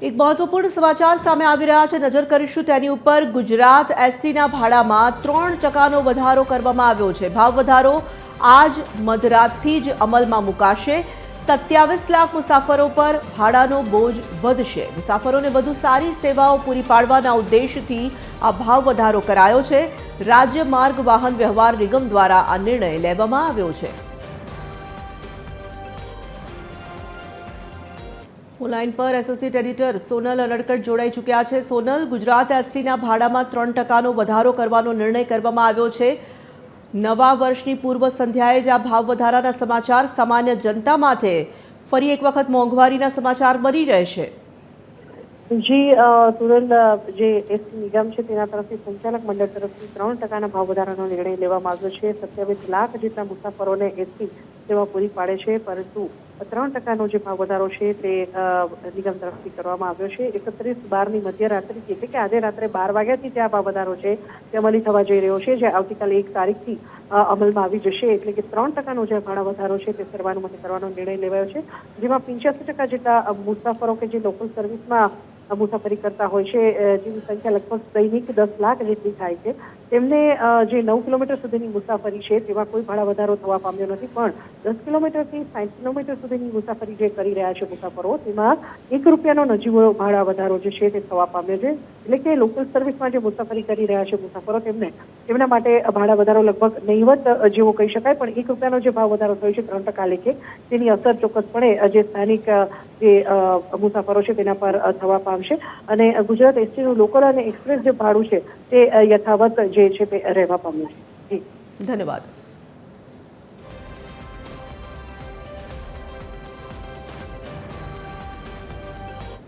એક મહત્વપૂર્ણ સમાચાર સામે આવી રહ્યા છે, નજર કરીશું તેની ઉપર। ગુજરાત એસટીના ભાડામાં 3% વધારો કરવામાં આવ્યો છે। ભાવ વધારો આજ મધરાતથી જ અમલમાં મુકાશે। 27 લાખ મુસાફરો પર ભાડાનો બોજ વધશે। મુસાફરોને વધુ સારી સેવાઓ પૂરી પાડવાના ઉદ્દેશથી આ ભાવ વધારો કરાયો છે। રાજ્ય માર્ગ વાહન વ્યવહાર નિગમ દ્વારા આ નિર્ણય લેવામાં આવ્યો છે। ઓનલાઈન પર એસોસિએટ એડિટર સોનલ અનડકટ જોડાઈ ચૂક્યા છે। સોનલ, ગુજરાત એસટીના ભાડામાં 3%નો વધારો કરવાનો નિર્ણય કરવામાં આવ્યો છે। નવા વર્ષની પૂર્વ સંધ્યાએ જ આ ભાવ વધારાના સમાચાર સામાન્ય જનતા માટે ફરી એક વખત મોંઘવારીના સમાચાર બની રહેશે। જી સુરલ, જે એસટી નિગમ છે તેના તરફથી સંચાલક મંડળ તરફથી 3%ના ભાવ વધારાનો નિર્ણય લેવામાં આવ્યો છે। 27 લાખ જેટલા મુસાફરોને એસટી સેવા પૂરી પાડે છે, પરંતુ 3%નો જે ભાવ વધારો છે તે નિગમ તરફથી કરવામાં આવ્યો છે। 31/12ની મધ્યરાત્રિથી, એટલે કે આજે રાત્રે 12 વાગ્યાથી જે આ ભાવ વધારો છે તે અમલી થવા જઈ રહ્યો છે, જે આવતીકાલે 1 તારીખથી અમલમાં આવી જશે। એટલે કે 3%નો જે ભાડા વધારો છે તે સર્વાનુમતે કરવાનો નિર્ણય લેવાયો છે, જેમાં 85% જેટલા મુસાફરો કે જે લોકલ સર્વિસમાં મુસાફરી કરતા હોય છે, જેની સંખ્યા લગભગ દૈનિક 10 લાખ જેટલી થાય છે, તેમને જે 9 કિલોમીટર સુધીની મુસાફરી છે તેમાં કોઈ ભાડા વધારો થવા પામ્યો નથી, પણ 10 કિલોમીટરથી 60 કિલોમીટર સુધીની મુસાફરી જે કરી રહ્યા છે મુસાફરો, તેમાં ₹1નો નજીવો ભાડા વધારો જે છે તે થવા પામ્યો છે। એટલે કે લોકલ સર્વિસમાં જે મુસાફરી કરી રહ્યા છે મુસાફરો, તેમના માટે ભાડા વધારો લગભગ નહીવત જેવો કહી શકાય, પણ ₹1નો જે ભાવ વધારો થયો છે 3% લેખે, તેની અસર ચોક્કસપણે જે સ્થાનિક જે મુસાફરો છે તેના પર થવા પામશે। અને ગુજરાત એસટીનું લોકલ અને એક્સપ્રેસ જે ભાડું છે તે યથાવત જે છે તે રહેવા પામ્યું છે। ધન્યવાદ।